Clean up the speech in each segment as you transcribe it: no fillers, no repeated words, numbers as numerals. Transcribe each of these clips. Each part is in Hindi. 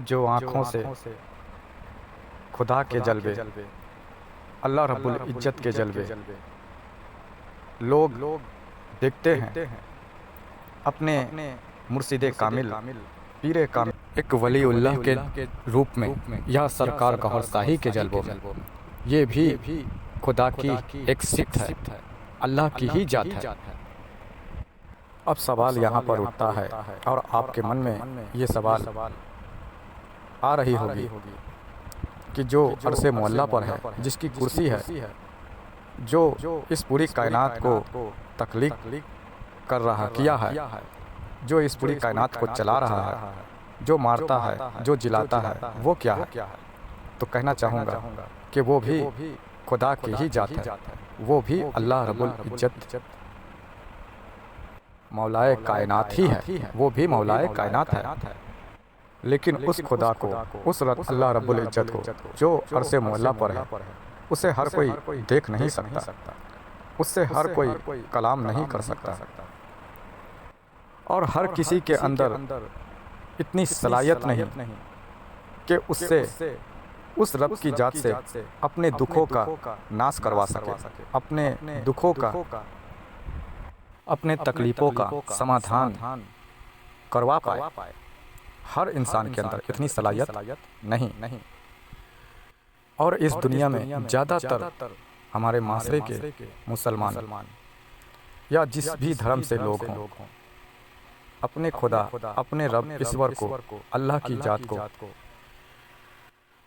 जो आँखों से खुदा के जलवे, अल्लाह रब्बुल इज्जत के जलवे लोग देखते हैं अपने मुर्शिद कामिल पीर कामिल एक वलीउल्लाह के रूप में या सरकार गौहर शाही के जलवों में। ये भी खुदा की एक सिफ़त है, अल्लाह की ही जात है। अब सवाल यहाँ पर उठता है और आपके मन में ये सवाल आ रही होगी कि जो अर्शे मुअल्ला पर है, जिसकी कुर्सी है, जो इस पूरी कायनात को तख्लीक कर रहा किया है, जो इस पूरी कायनात को चला रहा है, जो मारता है, जो जिलाता है, वो क्या है? तो कहना चाहूँगा कि वो भी खुदा की ही जात है, वो भी अल्लाह रब्बुल इज्जत मौलाए कायनात ही है, वो भी मौलाए कायनात है। लेकिन उस खुदा को, उस अल्लाह रब्बुल इज्जत को जो अर्शे मुअल्ला पर है, उसे हर कोई देख नहीं सकता, उससे हर कोई कलाम नहीं कर सकता, और हर किसी के अंदर इतनी सलाहियत नहीं कि उससे, उस रब की जात से अपने दुखों का नाश करवा सके, अपने दुखों का, अपने तकलीफ़ों का समाधान करवा पाए। हर इंसान के अंदर इतनी सलाहियत नहीं। और इस दुनिया में ज़्यादातर हमारे माशरे के मुसलमान या जिस भी धर्म से लोग हों, अपने खुदा, अपने रब ईश्वर को, अल्लाह की जात को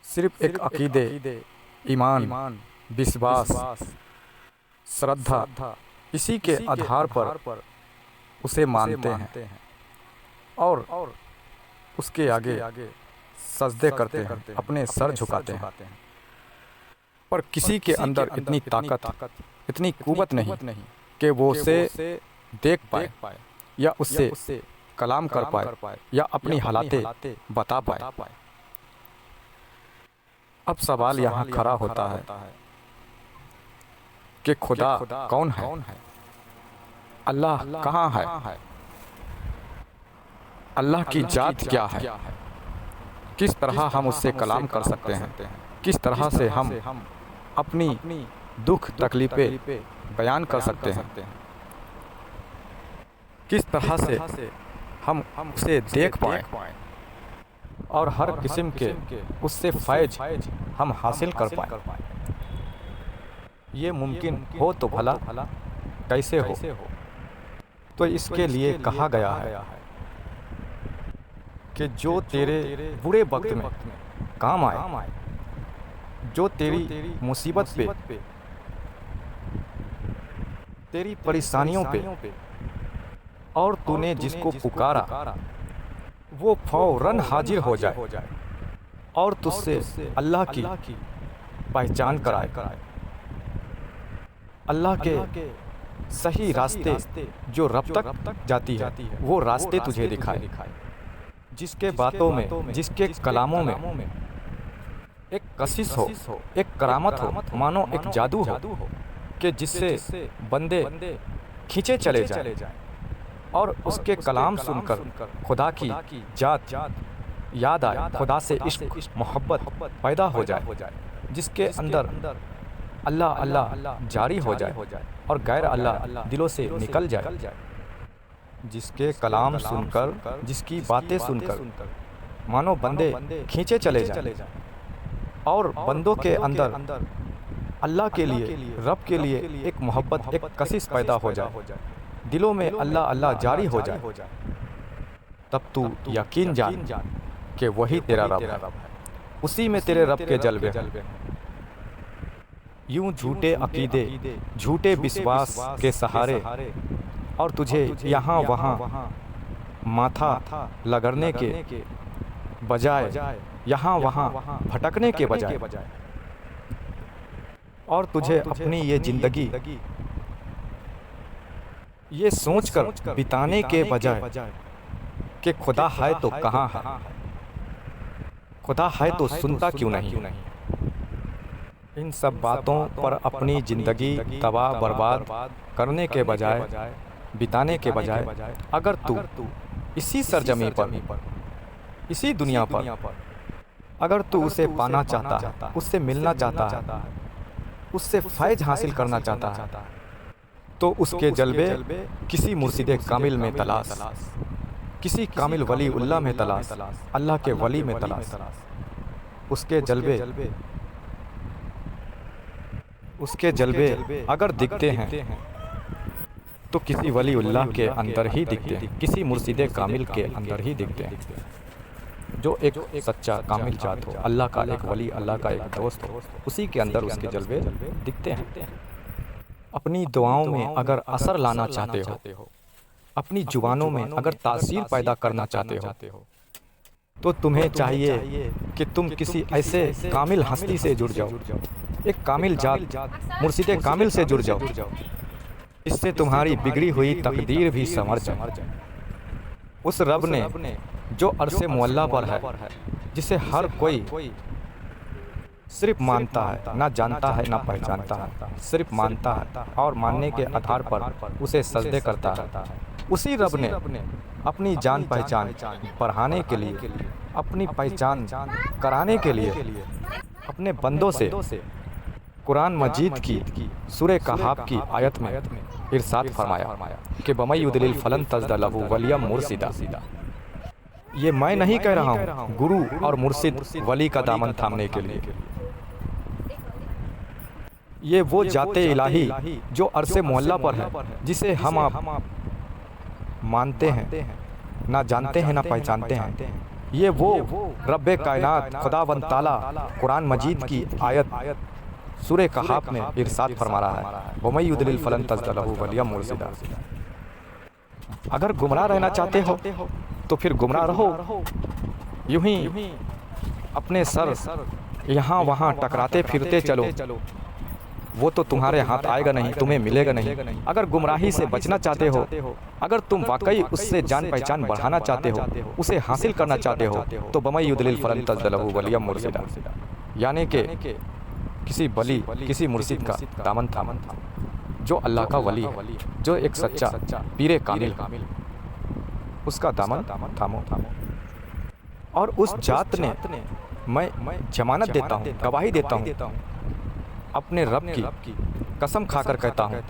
सिर्फ़ एक अकीदे, ईमान, विश्वास, श्रद्धा, इसी के आधार पर उसे मानते हैं और उसके आगे सजदे करते हैं, अपने सर झुकाते हैं। पर किसी के अंदर इतनी ताकत, इतनी कुव्वत नहीं कि वो उसे देख पाए या उससे कलाम कर पाए या अपनी हालातें बता पाए। अब सवाल यहाँ खड़ा होता है कि खुदा कौन है, अल्लाह कहाँ है, अल्लाह की जात क्या है, किस तरह हम उससे कलाम कर सकते हैं, किस तरह से हम अपनी दुख तकलीफ़ें बयान कर सकते हैं, किस तरह से हम उसे देख पाएँ और हर किस्म के उससे फ़ैज़ हम हासिल कर पाएँ। ये मुमकिन हो तो भला कैसे हो? तो इसके लिए कहा गया है कि जो तेरे बुरे वक्त में काम आए, जो तेरी मुसीबत पे, तेरी परेशानियों पे, और तूने जिसको पुकारा वो फौरन हाजिर हो जाए और तुझसे अल्लाह की पहचान कराए, अल्लाह के सही रास्ते जो रब तक जाती है वो रास्ते तुझे दिखाए, जिसके बातों में, जिसके कलामों में एक कशिश हो, एक करामत हो, मानो एक जादू हो कि जिससे बंदे खींचे चले जाएं और उसके कलाम सुनकर खुदा की जात याद आए, खुदा से इश्क मोहब्बत पैदा हो जाए, जिसके अंदर अल्लाह अल्लाह जारी हो जाए और गैर अल्लाह दिलों से निकल जाए, जिसके कलाम सुनकर, जिसकी बातें सुनकर मानो बंदे खींचे चले जाएं और बंदों के अंदर अल्लाह के लिए, रब के लिए एक मोहब्बत, एक कशिश पैदा हो जाए, दिलों में अल्लाह अल्लाह जारी हो जाए, तब तू यकीन जान कि वही तेरा रब है, उसी में तेरे रब के जलवे हैं। यूं झूठे अकीदे, झूठे विश्वास के सहारे और तुझे यहाँ वहाँ माथा लगड़ने के बजाय, यहाँ वहाँ भटकने के बजाय, और तुझे अपनी ये ज़िंदगी ये सोचकर बिताने के बजाय कि खुदा है तो कहाँ है, खुदा है तो सुनता क्यों नहीं, इन सब बातों पर अपनी ज़िंदगी तबाह बर्बाद करने के बजाय, बिताने के बजाय, अगर तू इसी सरजमी पर इसी दुनिया पर अगर तू उसे पाना चाहता है, उससे मिलना चाहता है, उससे फैज हासिल करना चाहता है, तो उसके जलवे किसी मुर्शिद कामिल में तलाश, किसी कामिल वली उल्लाह में तलाश, अल्लाह के वली में तलाश। उसके जलवे अगर दिखते हैं तो किसी वली उल्लाह के अंदर ही दिखते हैं, किसी मुर्शिद कामिल के अंदर ही दिखते हैं, जो एक सच्चा कामिल जात हो, अल्लाह का एक वली, अल्लाह का एक दोस्त हो, उसी के अंदर उसके जलवे दिखते हैं। अपनी दुआओं में अगर असर लाना चाहते हो, अपनी जुबानों में अगर तासीर पैदा करना चाहते हो, तो तुम्हें चाहिए कि तुम किसी ऐसे कामिल हस्ती से जुड़ जाओ, एक कामिल जात मुर्शिद कामिल से जुड़ जाओ। इससे तुम्हारी बिगड़ी हुई तकदीर भी संवर जाए। उस रब ने जो अर्शे मुअल्ला पर है, जिसे हर कोई सिर्फ मानता है, ना जानता है, ना पहचानता है, सिर्फ मानता है और मानने के आधार पर उसे सजदे करता है, उसी रब ने अपनी जान पहचान बढ़ाने के लिए, अपनी पहचान कराने के लिए अपने बंदों से कुरान मजीद की सूरह कहफ की आयत में इरशाद फरमाया कि बमई युदलिल फलन तजद लहू वलियम मुर्शिदा। ये मैं नहीं कह रहा हूँ, गुरु और मुर्शिद वली का दामन थामने के लिए। ये वो जाते इलाही जो अरसे मुअल्ला पर है, जिसे हम आप मानते हैं, ना जानते हैं, ना पहचानते हैं। ये वो रब्बे कायनात खुदावंद ताला कुरान मजीद की आयत सूरह कहफ में इरशाद फरमा रहा है, वमई युदलिल फलन तजद लहू वलियम मुर्शिदा। अगर गुमराह रहना चाहते हो तो फिर गुमराह रहो, यूं ही अपने सर यहाँ वहाँ टकराते फिरते चलो, वो तो तुम्हारे हाथ आएगा नहीं, तुम्हें मिलेगा नहीं। अगर गुमराही से बचना चाहते हो, अगर तुम वाकई उससे जान पहचान बढ़ाना चाहते हो, उसे हासिल करना चाहते हो, तो बमई युदलिल फलन तजद लहू वलियम मुर्शिदा, यानी कि किसी वली, किसी मुर्शिद का दामन थामन, जो अल्लाह का वली है, जो एक सच्चा पीरे कामिल, उसका दामन थामो। और उस जात ने मैं जमानत देता हूँ, गवाही देता हूँ, अपने रब की कसम खाकर कहता हूँ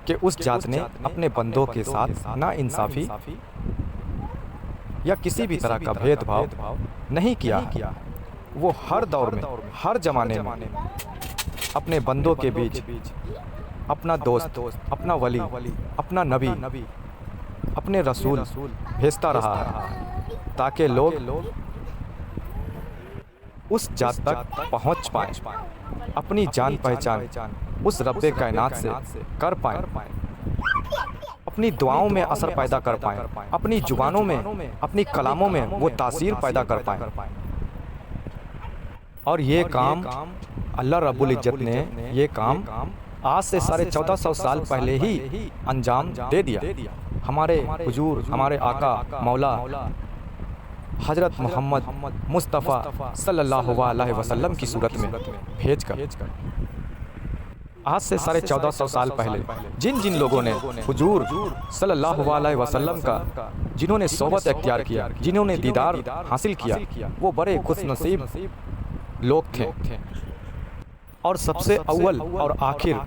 कि उस जात ने अपने बंदों के साथ ना इंसाफी या किसी भी तरह का भेदभाव नहीं किया। वो हर दौर में, हर जमाने में अपने बंदों के बीच अपना दोस्त, अपना वली, अपना नबी, अपने रसूल भेजता रहा है, ताकि लोग उस जात तक पहुंच पाएं, अपनी जान पहचान उस रब्बे कायनात से कर पाएं, अपनी दुआओं में असर पैदा कर पाएं, अपनी जुबानों में, अपनी कलामों में वो तासीर पैदा कर पाएं। और ये काम अल्लाह रब्बुल इज्जत ने ये काम आज से 1450 साल पहले ही अंजाम दे दिया। हमारे हुजूर, हमारे आका मौला हजरत मोहम्मद मुस्तफ़ा सल्लल्लाहु अलैहि वसल्लम की सूरत में भेजकर आज से 1450 साल पहले जिन जिन लोगों ने हुजूर सल्लल्लाहु अलैहि वसल्लम का, जिन्होंने सोबत इख्तियार किया, जिन्होंने दीदार हासिल किया, वो बड़े खुशनसीब लोग थे। और सबसे अव्वल और आखिर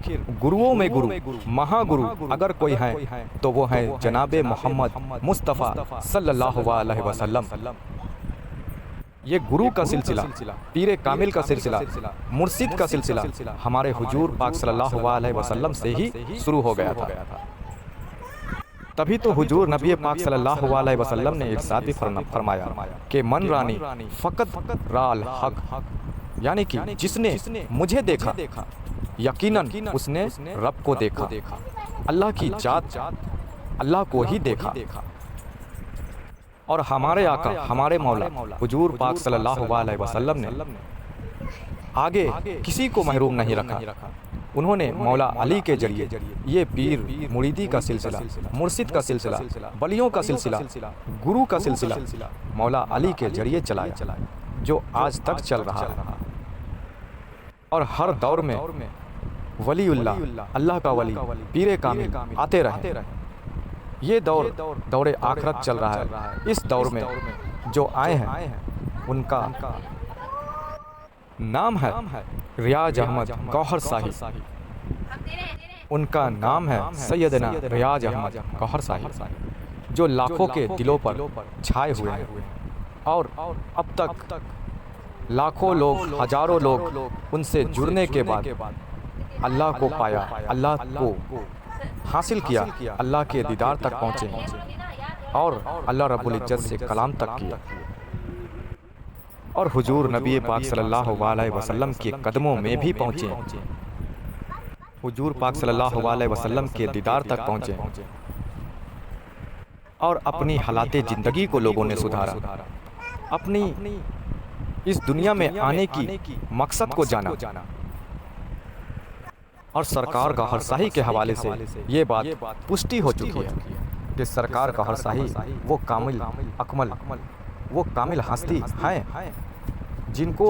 गुरुओं में गुरु, महागुरु अगर कोई है तो वो है जनाबे मोहम्मद मुस्तफ़ा सल्लल्लाहु अलैहि वसल्लम। ये गुरु का सिलसिला, पीरे कामिल का सिलसिला, मुर्शिद का सिलसिला हमारे हुजूर पाक सल्लल्लाहु अलैहि वसल्लम से ही शुरू हो गया था। तभी तो हुजूर नबी पाक सल्लल्लाहु अलैहि वसल्लम ने इरशाद भी फरमाया कि मन रानी फ़कत राल हक, यानी कि जिसने मुझे देखा यकीनन उसने रब को देखा, अल्लाह की जात, अल्लाह को ही देखा। और हमारे आका, हमारे मौला हुजूर पाक सल्लल्लाहु अलैहि वसल्लम ने आगे किसी को महरूम नहीं रखा। उन्होंने मौला अली के जरिए ये पीर मुरीदी का सिलसिला, मुर्शिद का सिलसिला, वलियों का सिलसिला, गुरु का सिलसिला मौला अली के जरिए चलाया, जो आज तक चल रहा है। और हर दौर में वलीउल्लाह, अल्लाह का वली, पीरे कामिल आते रहे। ये दौर दौरे आखरत चल रहा है। इस दौर में जो आए हैं उनका नाम है रियाज अहमद गौहर शाही। उनका नाम है सैयदना रियाज अहमद गौहर शाही, जो लाखों के दिलों पर छाए हुए हैं। और अब तक लाखों लोग, हजारों लोग उनसे जुड़ने के बाद अल्लाह को पाया, अल्लाह को हासिल किया, अल्लाह के दीदार तक पहुँचे और अल्लाह रब्बुल इज्जत से कलाम तक किया और हुजूर नबी पाक सल्लल्लाहु अलैहि वसल्लम के कदमों में भी पहुँचे, हुजूर पाक सल्लल्लाहु अलैहि वसल्लम के दीदार तक पहुँचे और अपनी हालाते ज़िंदगी को लोगों ने सुधारा, अपनी इस दुनिया में आने की मकसद को जाना। और सरकार गौहर शाही के हवाले से ये बात पुष्टि हो चुकी है कि सरकार गौहर शाही वो कामिल अकमल, वो कामिल हस्ती हैं जिनको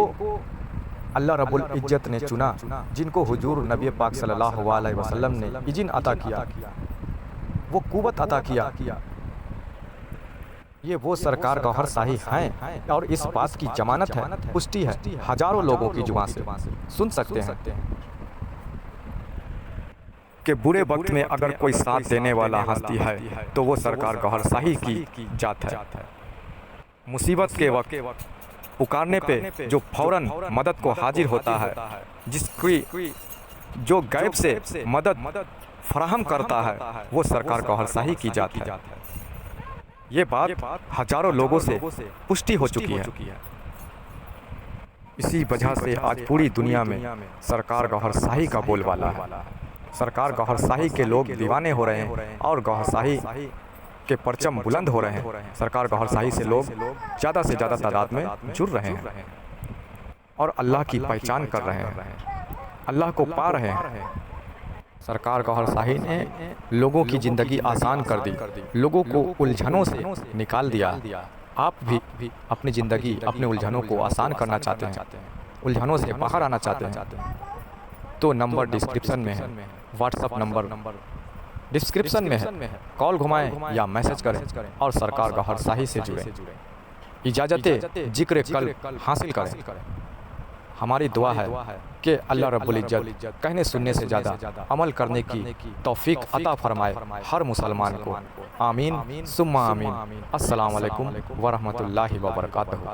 अल्लाह रब्बुल इज्जत ने चुना, जिनको हुजूर नबी पाक सल्लल्लाहु अलैहि वसल्लम ने इज़्न अता किया, वो कुव्वत अता किया। ये वो सरकार गौहर शाही हैं और इस बात की जमानत है, पुष्टि है, हजारों लोगों की जुबान से सुन सकते हैं कि बुरे वक्त में अगर कोई साथ देने वाला हस्ती है तो वो सरकार गौहर शाही की जात है। मुसीबत के वक्त पुकारने पे जो फौरन मदद को हाजिर होता है, जिसकी जो गैब से मदद फराहम करता है, वो सरकार गौहर शाही की जात है। ये बात हजारों लोगों से पुष्टि हो चुकी है। इसी वजह से आज पूरी दुनिया में सरकार गौहर शाही का बोलबाला है। सरकार गौहर शाही के लोग दीवाने हो रहे हैं और गौहर शाही के परचम बुलंद हो रहे हैं। सरकार गौहर शाही से लोग ज़्यादा से ज़्यादा तादाद में जुड़ रहे हैं और अल्लाह की पहचान कर रहे हैं, अल्लाह को पा रहे हैं। सरकार गौहर शाही ने लोगों की ज़िंदगी आसान कर दी, लोगों को उलझनों से निकाल दिया। आप भी अपनी ज़िंदगी, अपने उलझनों को आसान करना चाहते हैं, उलझनों से बाहर आना चाहते हैं, तो नंबर डिस्क्रिप्शन में है, व्हाट्सअप नंबर डिस्क्रिप्शन में है। कॉल घुमाएं या मैसेज करें और सरकार गौहर शाही से जुड़ें। इजाज़त जिक्र कल हासिल करें। हमारी दुआ है कि अल्लाह रब्बुल इज्जत कहने सुनने से ज़्यादा अमल करने की तौफीक अता फरमाए हर मुसलमान को। आमीन सुम्मा आमीन। अस्सलामु अलैकुम वरहमतुल्लाहि वबरकातुहू।